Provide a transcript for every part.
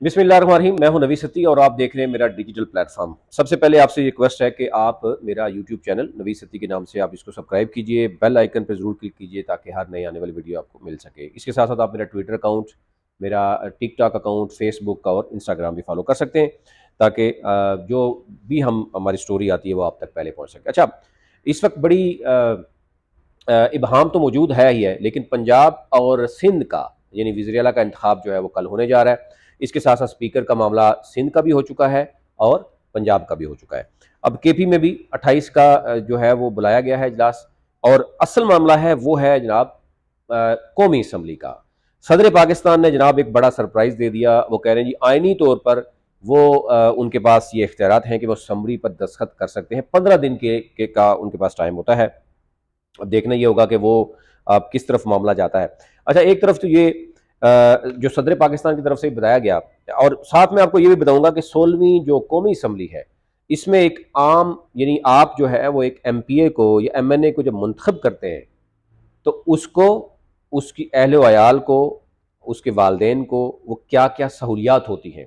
बिस्मिल्लाहिर्रहमानिर्रहीम। मैं हूं नवी सती और आप देख रहे हैं मेरा डिजिटल प्लेटफॉर्म। सबसे पहले आपसे रिक्वेस्ट है कि आप मेरा यूट्यूब चैनल नवी सती के नाम से आप इसको सब्सक्राइब कीजिए, बेल आइकन पर जरूर क्लिक कीजिए ताकि हर नई आने वाली वीडियो आपको मिल सके। इसके साथ साथ आप मेरा ट्विटर अकाउंट, मेरा टिकटॉक अकाउंट, फेसबुक का और इंस्टाग्राम भी फॉलो कर सकते हैं ताकि जो भी हमारी स्टोरी आती है वो आप तक पहले पहुँच सके। अच्छा, इस वक्त बड़ी इबहम तो मौजूद है ही है, लेकिन पंजाब और सिंध का यानी वज़ीर आला का इंतखाब जो है वो कल होने जा रहा है। इसके साथ साथ स्पीकर का मामला सिंध का भी हो चुका है और पंजाब का भी हो चुका है। अब केपी में भी 28 का जो है वो बुलाया गया है इजलास, और असल मामला है वो है जनाब कौमी असम्बली का। सदर पाकिस्तान ने जनाब एक बड़ा सरप्राइज दे दिया। वो कह रहे हैं जी आइनी तौर पर वो उनके पास ये इख्तियारात हैं कि वो असम्बली पर दस्तखत कर सकते हैं। 15 दिन का उनके पास टाइम होता है। अब देखना ये होगा कि वो किस तरफ मामला जाता है। अच्छा, एक तरफ तो ये जो सदर पाकिस्तान की तरफ से बताया गया, और साथ में आपको ये भी बताऊंगा कि 16वीं जो कौमी असम्बली है इसमें एक आम यानी आप जो है वो एक एमपीए को या एमएनए को जब मुंतखब करते हैं तो उसको, उसकी अहल व अयाल को, उसके वालदेन को वो क्या क्या सहूलियात होती हैं,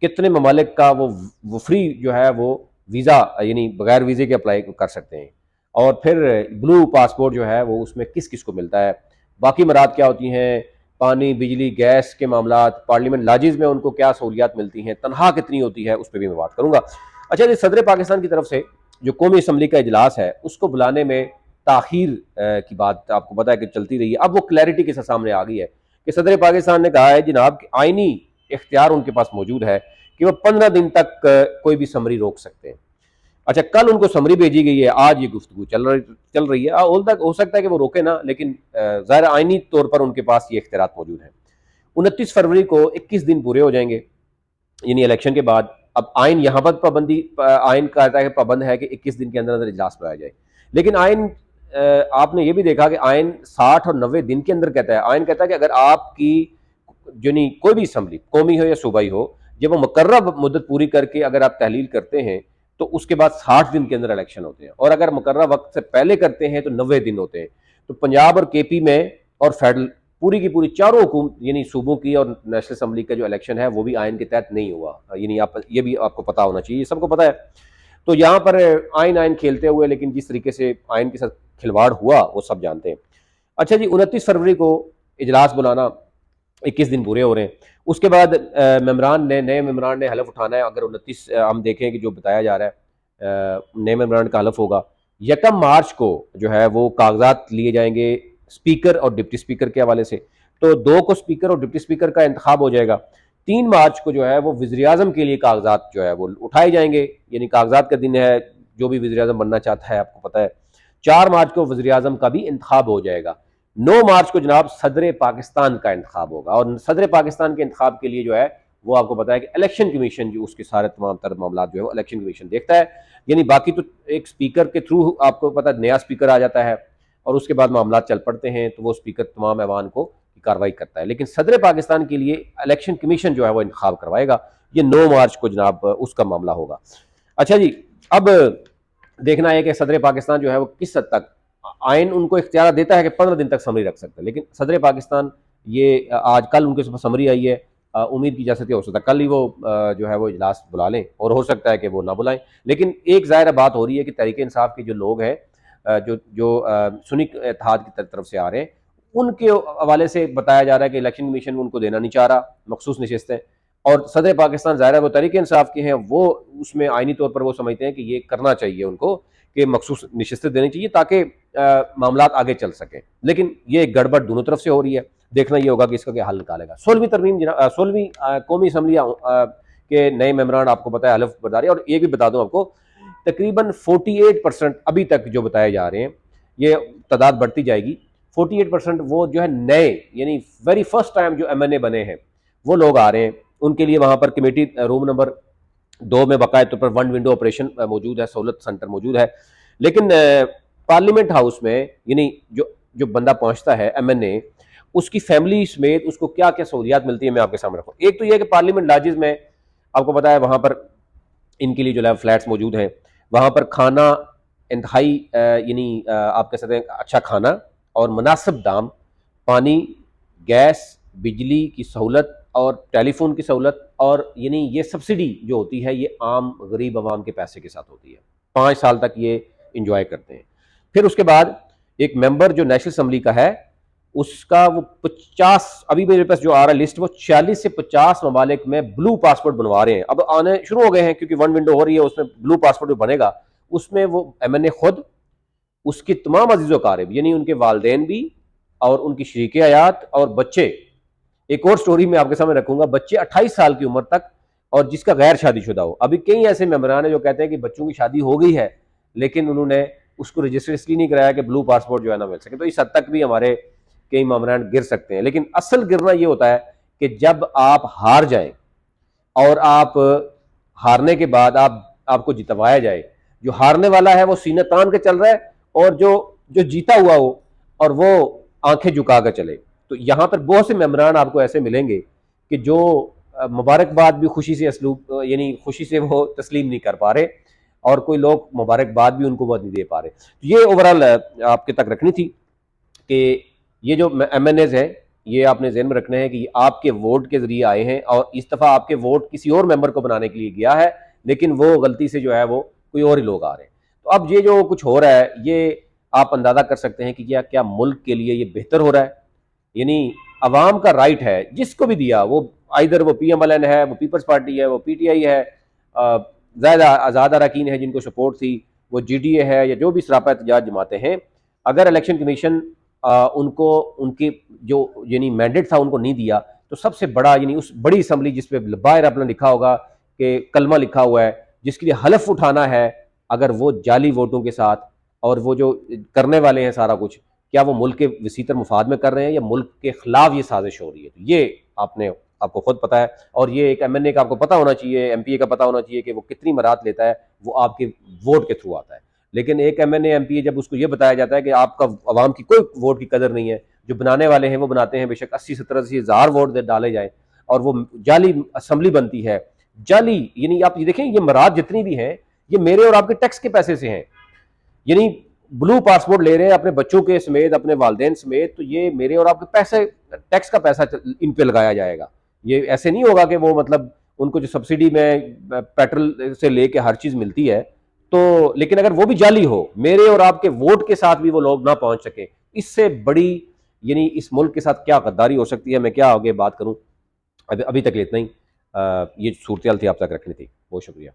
कितने ममालिक का वो फ्री जो है वो वीज़ा यानी बगैर वीज़े के अप्लाई कर सकते हैं, और फिर ब्लू पासपोर्ट जो है वो उसमें किस किस को मिलता है, बाकी मराद क्या होती हैं, पानी बिजली गैस के मामला, पार्लियामेंट लाजिज में उनको क्या सहूलियात मिलती हैं, तनख्वाह कितनी होती है, उस पर भी मैं बात करूँगा। अच्छा जी, सदर पाकिस्तान की तरफ से जो कौमी असम्बली का इजलास है उसको बुलाने में ताखीर की बात आपको पता है कि चलती रही है। अब वो क्लैरिटी के साथ सामने आ गई है कि सदर पाकिस्तान ने कहा है जनाब कि आइनी इख्तियार उनके पास मौजूद है कि वो 15 दिन तक कोई भी समरी रोक सकते हैं। अच्छा, कल उनको समरी भेजी गई है, आज ये गुफ्तगू चल रही है। हो सकता है कि वो रोके ना, लेकिन ज़ाहिर आइनी तौर पर उनके पास ये इख्तियारात मौजूद हैं। 29 फरवरी को 21 दिन पूरे हो जाएंगे यानी इलेक्शन के बाद। अब आइन यहाँ पर पाबंदी, आइन कहता है कि पाबंद है कि 21 दिन के अंदर अंदर इजलास बुलाया जाए, लेकिन आइन आपने ये भी देखा कि आइन 60 और 90 दिन के अंदर कहता है। आइन कहता है कि अगर आपकी जो नहीं कोई भी असम्बली कौमी हो या सूबाई हो, जब वो मुकर्रर मुद्दत पूरी करके अगर आप तहलील करते हैं तो उसके बाद 60 दिन के अंदर इलेक्शन होते हैं, और अगर मुकर्रर वक्त से पहले करते हैं तो 90 दिन होते हैं। तो पंजाब और केपी में और फेडरल पूरी की पूरी चारों हुकूमत यानी सूबों की और नेशनल असम्बली का जो इलेक्शन है वो भी आइन के तहत नहीं हुआ, यानी आप ये भी आपको पता होना चाहिए, ये सबको पता है। तो यहाँ पर आइन आइन खेलते हुए, लेकिन जिस तरीके से आइन के साथ खिलवाड़ हुआ वो सब जानते हैं। अच्छा जी, 29 फरवरी को इजलास बुलाना, 21 दिन पूरे हो रहे हैं। उसके बाद नए मेम्बरान ने हलफ उठाना है। अगर 29 हम देखें कि जो बताया जा रहा है नए मेम्बरान का हलफ होगा 1 मार्च को, जो है वो कागजात लिए जाएंगे स्पीकर और डिप्टी स्पीकर के हवाले से। तो 2 को स्पीकर और डिप्टी स्पीकर का इंतखाब हो जाएगा। 3 मार्च को जो है वो वज़ीर आज़म के लिए कागजात जो है वो उठाए जाएंगे, यानी कागजात का दिन है, जो भी वज़ीर आज़म बनना चाहता है आपको पता है। 4 मार्च को वज़ीर आज़म का भी इंतखाब हो जाएगा। 9 मार्च को जनाब सदर पाकिस्तान का इंतखाब होगा, और सदर पाकिस्तान के इंतखाब के लिए जो है वो आपको पता है कि इलेक्शन कमीशन जो उसके सारे तमाम तर मामला जो है वो इलेक्शन कमीशन देखता है। यानी बाकी तो एक स्पीकर के थ्रू आपको पता है नया स्पीकर आ जाता है और उसके बाद मामला चल पड़ते हैं, तो वो स्पीकर तमाम ऐवान को कार्रवाई करता है। लेकिन सदर पाकिस्तान के लिए इलेक्शन कमीशन जो है वो इंतखाब करवाएगा। ये 9 मार्च को जनाब उसका मामला होगा। अच्छा जी, अब देखना है कि सदर पाकिस्तान जो है वो किस हद तक, आइन उनको इख्तियार देता है कि 15 दिन तक समरी रख सकते हैं, लेकिन सदर पाकिस्तान ये आज कल उनके पास समरी आई है। उम्मीद की जा सकती है हो सकता है कल ही वो जो है वो इजलास बुला लें, और हो सकता है कि वो ना बुलाएं। लेकिन एक ज़ाहिर बात हो रही है कि तहरीक इंसाफ के जो लोग हैं, जो जो सुन्नी इत्तेहाद की तरफ से आ रहे हैं, उनके हवाले से बताया जा रहा है कि इलेक्शन कमीशन उनको देना नहीं चाह रहा मखसूस नशस्तें, और सदर पाकिस्तान ज़ाहिर है वो तहरीक इंसाफ के हैं, वो उसमें आइनी तौर पर वो समझते हैं कि ये करना चाहिए उनको कि मखसूस नशस्तें देनी चाहिए ताकि मामला आगे चल सके। लेकिन ये गड़बड़ दोनों तरफ से हो रही है। देखना ये होगा कि इसका क्या हल निकालेगा। 16वीं कौमी असम्बली के नए मेम्बरान आपको पता है हलफ बरदारी, और ये भी बता दूं आपको तकरीबन 48% अभी तक जो बताए जा रहे हैं, ये तादाद बढ़ती जाएगी। 48% वो जो है नए यानी वेरी फर्स्ट टाइम जो एमएनए बने हैं वो लोग आ रहे हैं। उनके लिए वहां पर कमेटी रूम नंबर 2 में बाकायदा तौर पर वन विंडो ऑपरेशन मौजूद है, सहूलत सेंटर मौजूद है। लेकिन पार्लियामेंट हाउस में यानी जो जो बंदा पहुंचता है एमएनए, उसकी फैमिली समेत उसको क्या क्या सहूलियात मिलती है मैं आपके सामने रखूँ। एक तो यह कि पार्लियामेंट लाजिज में आपको पता है वहां पर इनके लिए जो है फ्लैट्स मौजूद हैं, वहां पर खाना इंतहाई यानी आप कह सकते हैं अच्छा खाना और मुनासिब दाम, पानी, गैस, बिजली की सहूलत, और टेलीफोन की सहूलत, और यानी ये सब्सिडी जो होती है ये आम गरीब आवाम के पैसे के साथ होती है। 5 साल तक ये इंजॉय करते हैं। फिर उसके बाद एक मेंबर जो नेशनल असम्बली का है उसका वो 50, अभी मेरे पास जो आ रहा है लिस्ट, वो 40 से 50 ममालिक में ब्लू पासपोर्ट बनवा रहे हैं। अब आने शुरू हो गए हैं क्योंकि 1 विंडो हो रही है, उसमें ब्लू पासपोर्ट जो बनेगा उसमें वो MNA खुद, उसकी तमाम अजीज़ अकारिब यानी उनके वालदेन भी और उनकी शरीक हयात और बच्चे। एक और स्टोरी मैं आपके सामने रखूंगा, बच्चे 28 साल की उम्र तक और जिसका गैर शादीशुदा हो। अभी कई ऐसे मेंबरान हैं जो कहते हैं कि बच्चों की शादी हो गई है लेकिन उन्होंने उसको रजिस्टर इसलिए नहीं कराया कि ब्लू पासपोर्ट जो है ना मिल सके। तो इस हद तक भी हमारे कई मेंबरान गिर सकते हैं। लेकिन असल गिरना ये होता है कि जब आप हार जाएं और आप हारने के बाद आपको जितवाया जाए। जो हारने वाला है वो सीने तान के चल रहा है और जो जो जीता हुआ हो और वो आंखें झुका कर चले। तो यहाँ पर बहुत से मेंबरान आपको ऐसे मिलेंगे कि जो मुबारकबाद भी खुशी से असलूब यानी खुशी से वो तस्लीम नहीं कर पा रहे और कोई लोग मुबारकबाद भी उनको बहुत नहीं दे पा रहे। तो ये ओवरऑल आपके तक रखनी थी कि ये जो MNAs हैं ये आपने ज़हन में रखना है कि आपके वोट के जरिए आए हैं और इस दफ़ा आपके वोट किसी और मेंबर को बनाने के लिए गया है लेकिन वो गलती से जो है वो कोई और ही लोग आ रहे हैं। तो अब ये जो कुछ हो रहा है ये आप अंदाज़ा कर सकते हैं कि क्या क्या मुल्क के लिए ये बेहतर हो रहा है। यानी अवाम का राइट है जिसको भी दिया, वो आइदर वो PMLN है, वो पीपल्स पार्टी है, वो PTI है, ज़्यादा आज़ाद अरकान है जिनको सपोर्ट थी, वो GDA है या जो भी सरापा एहतजाज जमाते हैं। अगर इलेक्शन कमीशन उनको उनकी जो यानी मैंडेट था उनको नहीं दिया तो सबसे बड़ा यानी उस बड़ी असम्बली जिस पे बाहर अपना लिखा होगा कि कलमा लिखा हुआ है जिसके लिए हलफ उठाना है, अगर वो जाली वोटों के साथ और वो जो करने वाले हैं सारा कुछ, क्या वो मुल्क के वसीतर मुफाद में कर रहे हैं या मुल्क के खिलाफ ये साजिश हो रही है। तो ये आपको खुद पता है। और ये एक MNA का आपको पता होना चाहिए, MPA का पता होना चाहिए कि वो कितनी मराहत लेता है, वो आपके वोट के थ्रू आता है। लेकिन एक MNA MPA जब उसको ये बताया जाता है कि आपका अवाम की कोई वोट की कदर नहीं है, जो बनाने वाले हैं वो बनाते हैं बेशक 80-70 वोट डाले जाए और वो जाली असम्बली बनती है। जाली यानी आप ये देखें ये मराहत जितनी भी हैं ये मेरे और आपके टैक्स के पैसे से हैं। यानी ब्लू पासपोर्ट ले रहे हैं अपने बच्चों के समेत, अपने वालदेन समेत, तो ये मेरे और आपके पैसे, टैक्स का पैसा इन पे लगाया जाएगा। ये ऐसे नहीं होगा कि वो मतलब उनको जो सब्सिडी में पेट्रोल से लेके हर चीज मिलती है तो, लेकिन अगर वो भी जाली हो, मेरे और आपके वोट के साथ भी वो लोग ना पहुंच सके, इससे बड़ी यानी इस मुल्क के साथ क्या गद्दारी हो सकती है। मैं क्या आगे बात करूं, अभी तक इतना ही। ये सूरत थी आप तक रखनी थी। बहुत शुक्रिया।